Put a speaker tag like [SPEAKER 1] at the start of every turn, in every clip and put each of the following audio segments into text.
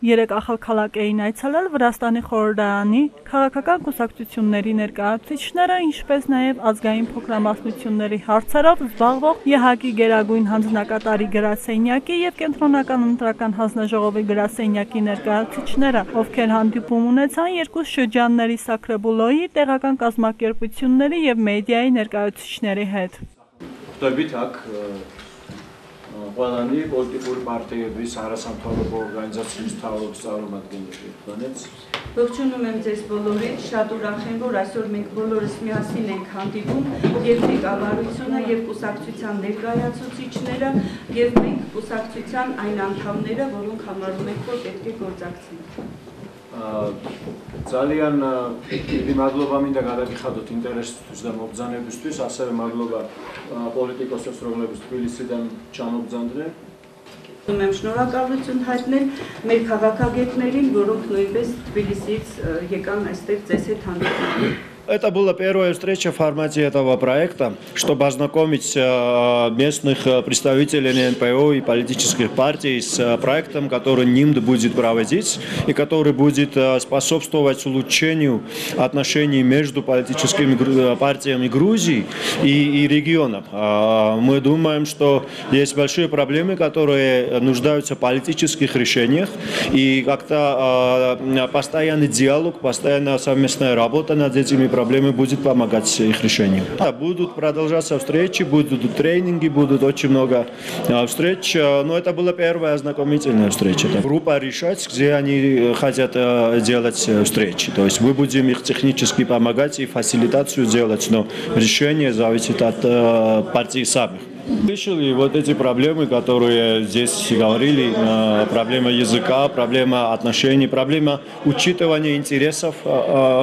[SPEAKER 1] Երեք ախալքալակ էին այցելել Վրաստանի խորհրդարանի քաղաքական կուսակցությունների ներկայացուցիչները, ինչպես նաև ազգային փոքրամասնությունների հարցերով զբաղվող ԵՀԿ-ի գերագույն հանձնակատարի գրասենյակի և Կենտրոնական ընտրական հանձնաժողովի գրասենյակի ներկայացուցիչները, ովքեր հանդիպում ունեցան երկու շրջանների Սաքրեբուլոյի, տեղական կազմակերպությունների և մեդիայի ներկայացուցիչների հետ։
[SPEAKER 2] Ყველանի պոլիտիկურ պարտիեების հարասանթորով օրգանիզացիոն ցավոք ծառայությունից
[SPEAKER 3] Ողջունում եմ ձեզ բոլորին, շատ ուրախ եմ, որ այսօր մենք բոլորս միասին ենք հանդիպում եւ ղեկավարությունը եւ կուսակցության ներկայացուցիչները եւ մենք կուսակցության այն անդամները, որոնք համարում ենք, որ պետք է գործակցենք։
[SPEAKER 2] Ძალიან դիմադրობა მინდა გადაგიხადოთ ინტერესისთვის და მობრძანებისთვის, ასევე მადლობა პოლიტიკოსებს, რომლებიც თბილისიდან ჩამობრძანდნენ.
[SPEAKER 3] Եմ շնորհակալություն հայտնել մեր քաղաքագետներին, որոնք նույնպես Թբիլիսից եկան այստեղ ձեզ հետ հանդիպելու։
[SPEAKER 4] Это была первая встреча в формате этого проекта, чтобы ознакомить местных представителей НПО и политических партий с проектом, который НИМД будет проводить и который будет способствовать улучшению отношений между политическими партиями Грузии и регионов. Мы думаем, что есть большие проблемы, которые нуждаются в политических решениях, и как-то постоянный диалог, постоянная совместная работа над этими проблемы будет помогать их решению. Будут продолжаться встречи, будут тренинги, будут очень много встреч, но это была первая ознакомительная встреча. Группа решать, где они хотят делать встречи. То есть мы будем их технически помогать и фасилитацию делать, но решение зависит от партий самих. Слышали вот эти проблемы, которые здесь говорили, проблема языка, проблема отношений, проблема учитывания интересов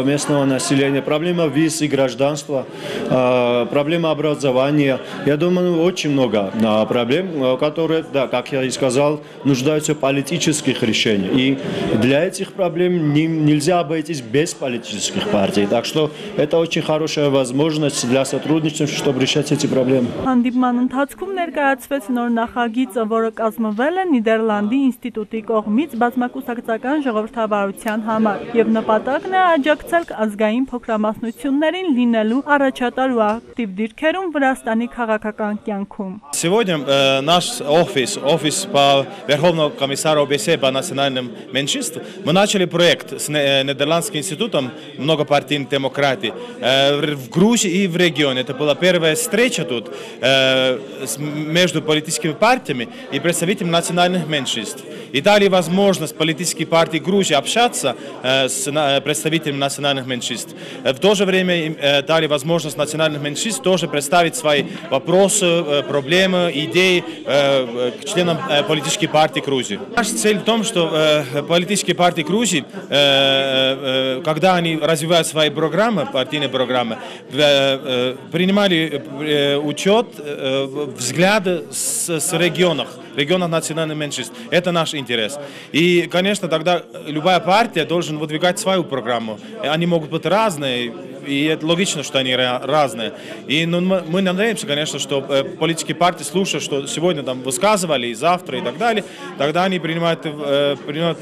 [SPEAKER 4] местного населения, проблема виз и гражданства, проблема образования. Я думаю, очень много проблем, которые, да, как я и сказал, нуждаются в политических решениях. И для этих проблем нельзя обойтись без политических партий. Так что это очень хорошая возможность для сотрудничества, чтобы решать эти проблемы.
[SPEAKER 1] Ընթացքում ներկայացվեց նոր նախագիծը, որը կազմվել է Նիդերլանդի ինստիտուտի կողմից բազմակուսակցական ժողովրդավարության համար եւ նպատակն է աջակցել ազգային փոքրամասնություններին լինելու առաջատար ու ակտիվ դիրքերում Վրաստանի քաղաքական кյանքում.
[SPEAKER 5] Сегодня наш офис по Верховному комиссару ОБСЕ по национальным меньшинствам, мы начали проект с Нидерландским институтом многопартийной демократии в Грузии и в регионе. Это была первая встреча тут между политическими партиями и представителями национальных меньшинств. И дали возможность политической партии Грузии общаться с представителями национальных меньшинств. В то же время дали возможность национальных меньшинств тоже представить свои вопросы, проблемы, идеи к членам политической партии Грузии. Наша цель в том, что политические партии Грузии, когда они развивают свои программы, партийные программы, принимали учет взгляды с регионов национальных меньшинств. Это наш интерес. И, конечно, тогда любая партия должна выдвигать свою программу. Они могут быть разные, и это логично, что они разные. И мы надеемся, конечно, что политические партии слушают, что сегодня там высказывали, и завтра, и так далее. Тогда они принимают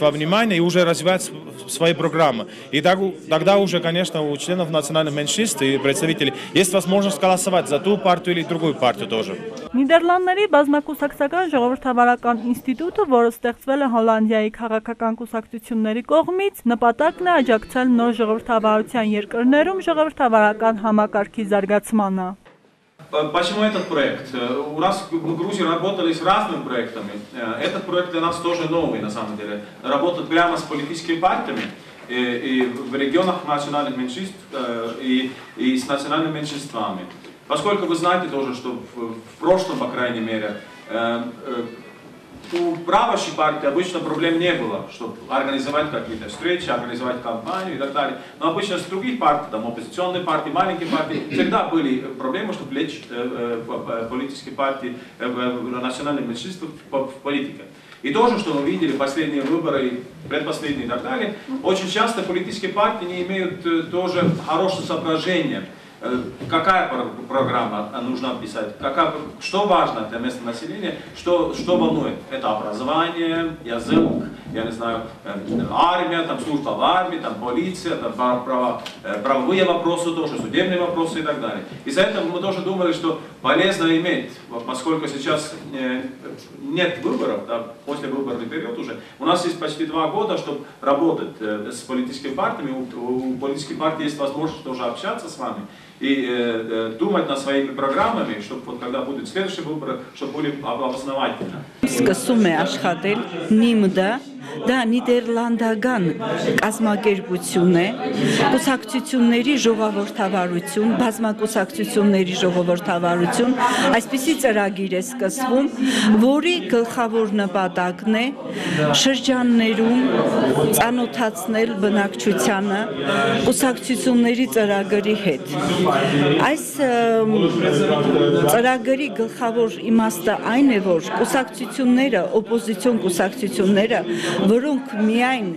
[SPEAKER 5] во внимание и уже развивают свои программы. И тогда уже, конечно, у членов национальных меньшинств и представителей есть возможность голосовать за ту партию или другую партию тоже.
[SPEAKER 1] Նիդերլանդների բազմակուսակցական ժողովրդավարական ինստիտուտը, որը ստեղծվել է Հոլանդիայի քաղաքական կուսակցությունների կողմից, նպատակն է աջակցել նոր ժողովրդավարության երկրներում ժողովրդավարական համակարգի զարգացմանը.
[SPEAKER 6] Почему этот проект? У нас в Грузии работали с разными проектами. Этот проект для нас тоже новый, на самом деле. Работать прямо с политическими партиями и в регионах национальных меньшинств и с национальными меньшинствами. Поскольку вы знаете тоже, что в прошлом, по крайней мере, у правящей партии обычно проблем не было, чтобы организовать какие-то встречи, организовать кампанию и так далее. Но обычно с других партий, там, оппозиционные партии, маленькие партии, всегда были проблемы, чтобы влечь политические партии, национальные меньшинства в политику. И тоже, что мы видели, последние выборы, предпоследние и так далее, очень часто политические партии не имеют тоже хорошего соображения. Какая программа нужно писать, что важно для местного населения, что волнует. Это образование, язык, я не знаю, армия, там служба в армии, там полиция, там правовые вопросы тоже, судебные вопросы и так далее. Из-за этого мы тоже думали, что полезно иметь, поскольку сейчас нет выборов, да, послевыборный период уже, у нас есть почти 2 года, чтобы работать с политическими партиями, у политических партий есть возможность тоже общаться с вами и думать над своими программами, чтобы вот, когда будут следующие выборы, чтобы были обосновательны.
[SPEAKER 3] Սկսում է աշխատել NIMD-ը, դա նիդերլանդական կազմակերպություն է, կուսակցությունների ժողովրդավարություն, բազմակուսակցությունների ժողովրդավարություն, այսպիսի ծրագիր է սկսվում, որի գլխավոր նպատակն է շրջաններում ծանոթացնել բնակչությանը կուսակցությունների ծրագրի հետ։ Այս ծրագրի գլխավոր իմաստը այն է, որ կուսակցությունները, օպոզիցիոն կուսակցությունները, որոնք միայն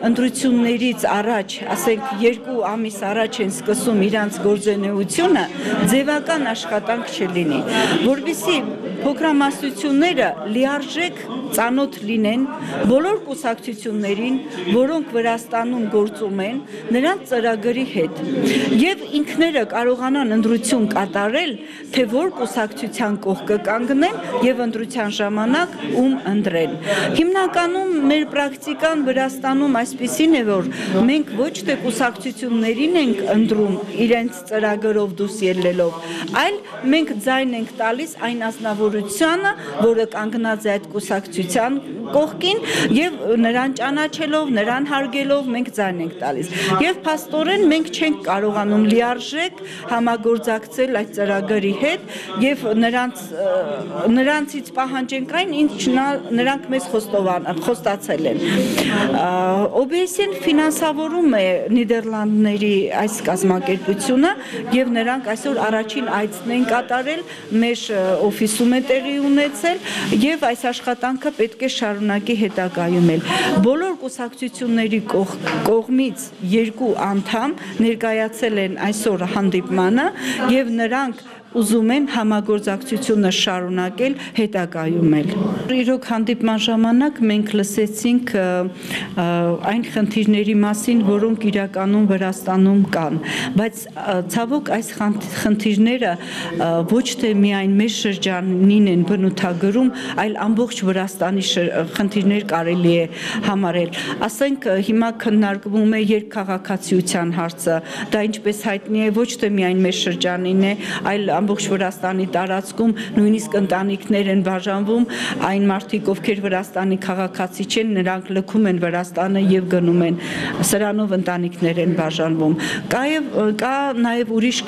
[SPEAKER 3] ընտրություններից առաջ, ասենք 2 ամիս առաջ են սկսում իրանց գործունեությունը, ձևական աշխատանք չլինի, որպեսզի փոքրամասնությունները լիարժեք ծանոթ լինեն բոլոր կուսակցություններին, որոնք Վրաստանում գործում են, նրանց ծրագրի հետ, եւ ինքները կարողանան ընտրություն կատարել, թե որ կուսակցության կողքը կանգնեն եւ ընտրության ժամանակ ում ընտրեն։ Հիմնականում մեր պրակտիկան Վրաստանում այսպիսին է, որ մենք ոչ թե կուսակցություններին ենք ընտրում իրենց ծրագրով դուրս ելնելով, այլ մենք ձայն ենք տալիս այն ազնվորությանը, որը կանգնած է այդ կուսակցության կողքին եւ նրան ճանաչելով, նրան հարգելով մենք ձայն ենք տալիս։ Եվ փաստորեն մենք չենք կարողանում լիարժեք համագործակցել այդ ծրագրի հետ եւ նրանցից պահանջենք այն, ինչ նրանք մեզ խոստացել են։ OBS-ին ֆինանսավորում է Նիդերլանդների այս կազմակերպությունը եւ նրանք այսօր առաջին այցն են կատարել, մեր օֆիսում է տեղի ունեցել եւ այս աշխատանքը պետք է շարունակի հետագայում էլ։ Բոլոր կուսակցությունների կողմից 2 անդամ ներկայացել են այսօր հանդիպմանը եւ նրանք ուզում են համագործակցությունը շարունակել հետագայում էլ։ Իրոք հանդիպման ժամանակ մենք լսեցինք այն խնդիրների մասին, որոնք իրականում Վրաստանում կան, բայց ցավոք այս խնդիրները ոչ թե միայն մեր շրջանին են բնութագրում, այլ ամբողջ Վրաստանի խնդիրներ կարելի է համարել։ Ասենք հիմա քննարկվում է երկքաղաքացիության հարցը, դա ինչպես հայտնի է ոչ թե միայն մեր շրջանին է, այլ ամբողջ Վրաստանի տարածքում նույնիսկ ընտանիքներ են բաժանվում, այն մարդիկ, ովքեր Վրաստանի քաղաքացի չեն, նրանք լքում են Վրաստանը եւ գնում են, սրանով ընտանիքներ են բաժանվում։ Կա նաեւ ուրիշ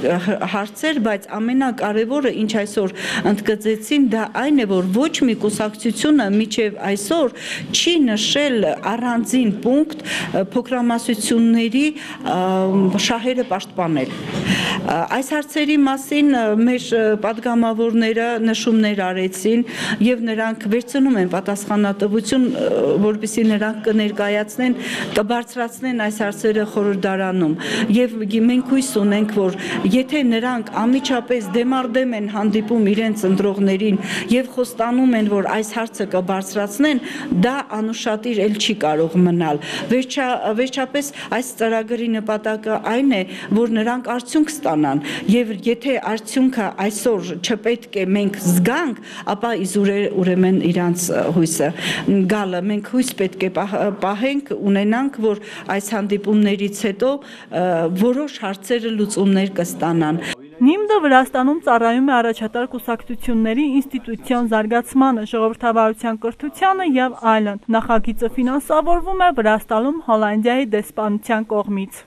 [SPEAKER 3] հարցեր, բայց ամենակարևորը, ինչ այսօր ընդգծեցին, դա այն է, որ ոչ մի կուսակցությունը միջև այսօր չի նշել առանձին պունկտ փոքրամասնությունների շահերը պաշտպանել։ Այս հարցերի մասին մեր պատգամավորները նշումներ արեցին եւ նրանք վերցնում են պատասխանատվություն, որպեսզի նրանք կներկայացնեն, կբարձրացնեն այս հարցերը խորհրդարանում եւ մենք հույս ունենք, որ եթե նրանք անմիջապես դեմարդեմ են հանդիպում իրենց ընտրողներին եւ խոստանում են, որ այս հարցը կբարձրացնեն, դա անուշադիր էլ չի կարող մնալ։ Վերջապես այս ծրագրի նպատակը այն է, որ նրանք արդյունք ստանան եւ եթե արդյունքը այսօր չպետք է մենք զգանք, ապա ուրեմն իրանց հույսը գալը մենք հույս պետք է պահենք, ունենանք, որ այս հանդիպումներից հետո որոշ հարցերը լուծումներ կստանան։
[SPEAKER 1] NIMD-ը Վրաստանում ծառայում է առաջատար կուսակցությունների ինստիտուցիոն զարգացմանը, ժողովրդավարության կրթությանը եւ այլն։ Նախագիծը ֆինանսավորվում է Վրաստանում Հոլանդիայի դեսպանության կողմից։